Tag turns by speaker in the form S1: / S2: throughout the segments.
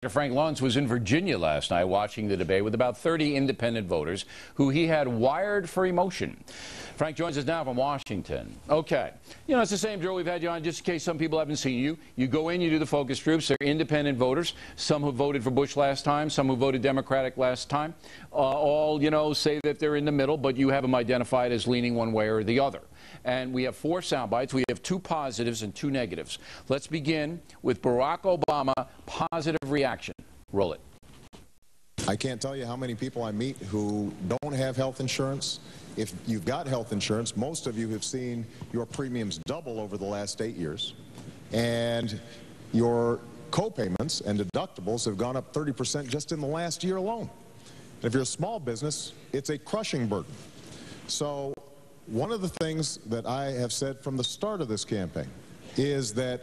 S1: Frank Luntz was in Virginia last night watching the debate with about 30 independent voters who he had wired for emotion. Frank joins us now from Washington. Okay. You know, it's the same drill we've had you on, just in case some people haven't seen you. You go in, you do the focus groups. They're independent voters, some who voted for Bush last time, some who voted Democratic last time. All, you know, say that they're in the middle, but you have them identified as leaning one way or the other. And we have 4 sound bites. We have 2 positives and 2 negatives. Let's begin with Barack Obama positive reaction. Roll it.
S2: I can't tell you how many people I meet who don't have health insurance. If you've got health insurance, most of you have seen your premiums double over the last 8 years. And your co-payments and deductibles have gone up 30% just in the last year alone. And if you're a small business, it's a crushing burden. So one of the things that I have said from the start of this campaign is that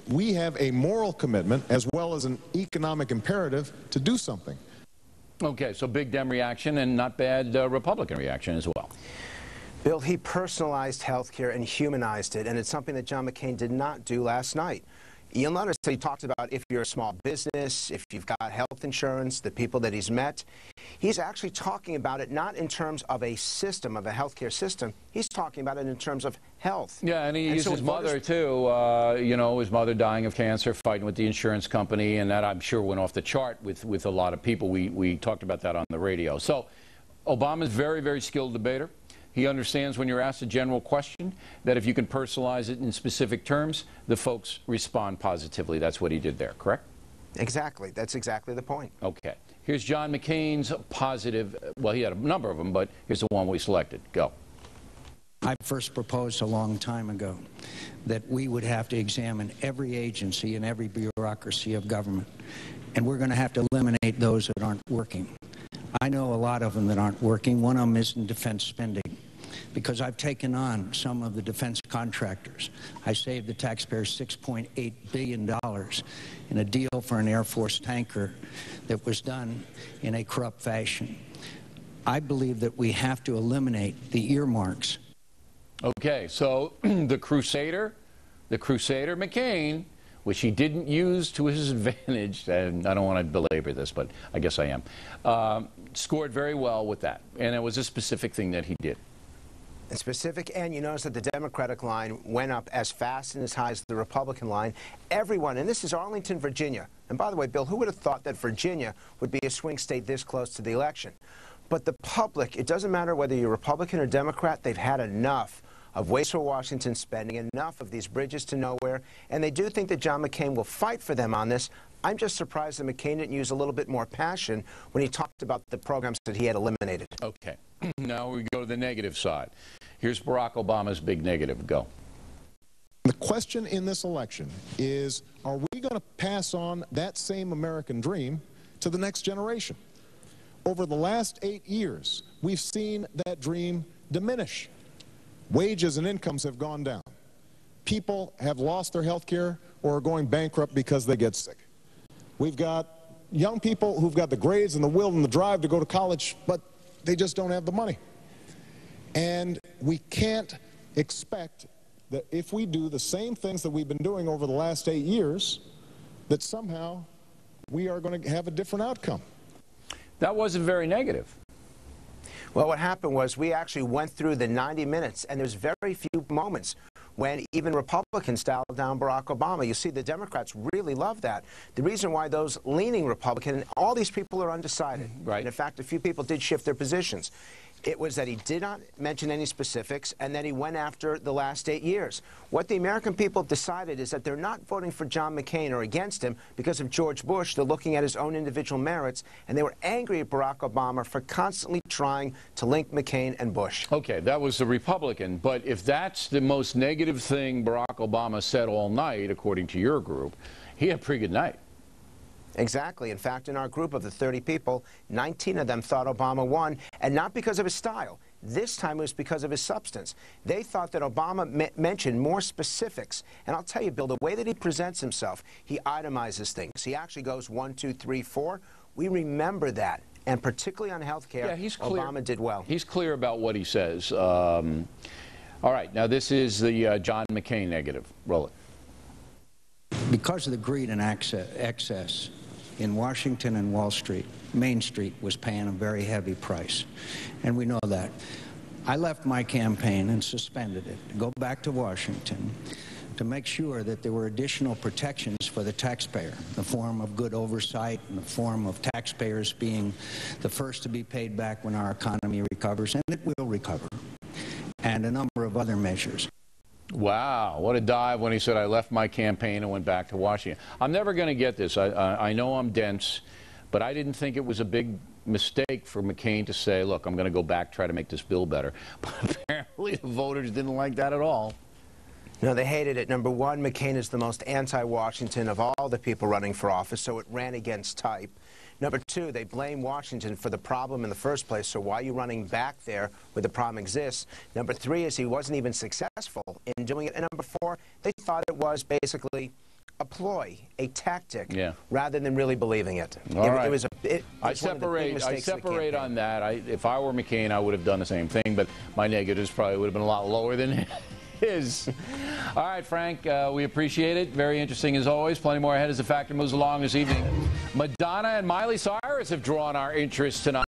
S2: we have a moral commitment as well as an economic imperative to do something.
S1: Okay, so big Dem reaction and not bad Republican reaction as well.
S3: Bill, he personalized health care and humanized it, and it's something that John McCain did not do last night. You'll notice that he talked about if you're a small business, if you've got health insurance, the people that he's met. He's actually talking about it not in terms of a system, of a healthcare system. He's talking about it in terms of health.
S1: Yeah, and he used his mother, too. You know, his mother dying of cancer, fighting with the insurance company, and that, I'm sure, went off the chart with a lot of people. We talked about that on the radio. So Obama's very, very skilled debater. He understands when you're asked a general question that if you can personalize it in specific terms, the folks respond positively. That's what he did there, correct?
S3: Exactly. That's exactly the point.
S1: Okay. Here's John McCain's positive. Well, he had a number of them, but here's the one we selected. Go.
S4: I first proposed a long time ago that we would have to examine every agency and every bureaucracy of government, and we're going to have to eliminate those that aren't working. I know a lot of them that aren't working. One of them is in defense spending, because I've taken on some of the defense contractors. I saved the taxpayers $6.8 billion in a deal for an Air Force tanker that was done in a corrupt fashion. I believe that we have to eliminate the earmarks.
S1: Okay, so the Crusader McCain, which he didn't use to his advantage, and I don't want to belabor this, but I guess I am, scored very well with that. And it was a specific thing that he did.
S3: And specific, and you notice that the Democratic line went up as fast and as high as the Republican line. Everyone, and this is Arlington, Virginia. And by the way, Bill, who would have thought that Virginia would be a swing state this close to the election? But the public, it doesn't matter whether you're Republican or Democrat, they've had enough of wasteful Washington spending, enough of these bridges to nowhere, and they do think that John McCain will fight for them on this. I'm just surprised that McCain didn't use a little bit more passion when he talked about the programs that he had eliminated.
S1: Okay. Now we go to the negative side. Here's Barack Obama's big negative. Go.
S2: The question in this election is, are we going to pass on that same American dream to the next generation? Over the last 8 years, we've seen that dream diminish. Wages and incomes have gone down. People have lost their health care or are going bankrupt because they get sick. We've got young people who've got the grades and the will and the drive to go to college, but they just don't have the money. And we can't expect that if we do the same things that we've been doing over the last 8 years, that somehow we are going to have a different outcome.
S1: That wasn't very negative.
S3: Well, what happened was we actually went through the 90 minutes, and there's very few moments when even Republicans dialed down Barack Obama. You see, the Democrats really love that. The reason why those leaning Republican, and all these people are undecided.
S1: Right.
S3: And in fact, a few people did shift their positions. It was that he did not mention any specifics, and that he went after the last 8 years. What the American people have decided is that they're not voting for John McCain or against him because of George Bush. They're looking at his own individual merits, and they were angry at Barack Obama for constantly trying to link McCain and Bush.
S1: Okay, that was the Republican, but if that's the most negative thing Barack Obama said all night, according to your group, he had a pretty good night.
S3: Exactly. In fact, in our group of the 30 people, 19 of them thought Obama won, and not because of his style. This time it was because of his substance. They thought that Obama mentioned more specifics. And I'll tell you, Bill, the way that he presents himself, he itemizes things. He actually goes 1, 2, 3, 4. We remember that. And particularly on health care, yeah, Obama did well.
S1: He's clear about what he says. All right. Now, this is the John McCain negative. Roll it.
S4: Because of the greed and excess in Washington and Wall Street, Main Street was paying a very heavy price, and we know that. I left my campaign and suspended it to go back to Washington to make sure that there were additional protections for the taxpayer, the form of good oversight and the form of taxpayers being the first to be paid back when our economy recovers, and it will recover, and a number of other measures.
S1: Wow, what a dive when he said, I left my campaign and went back to Washington. I'm never going to get this. I know I'm dense, but I didn't think it was a big mistake for McCain to say, look, I'm going to go back, try to make this bill better. But apparently the voters didn't like that at all.
S3: No, they hated it. Number one, McCain is the most anti-Washington of all the people running for office, so it ran against type. Number two, they blame Washington for the problem in the first place, so why are you running back there where the problem exists? Number three is he wasn't even successful in doing it. And number four, they thought it was basically a ploy, a tactic, rather than really believing it.
S1: I separate on that. If I were McCain, I would have done the same thing, but my negatives probably would have been a lot lower than his. All right, Frank, we appreciate it. Very interesting as always. Plenty more ahead as the factor moves along this evening. Madonna and Miley Cyrus have drawn our interest tonight.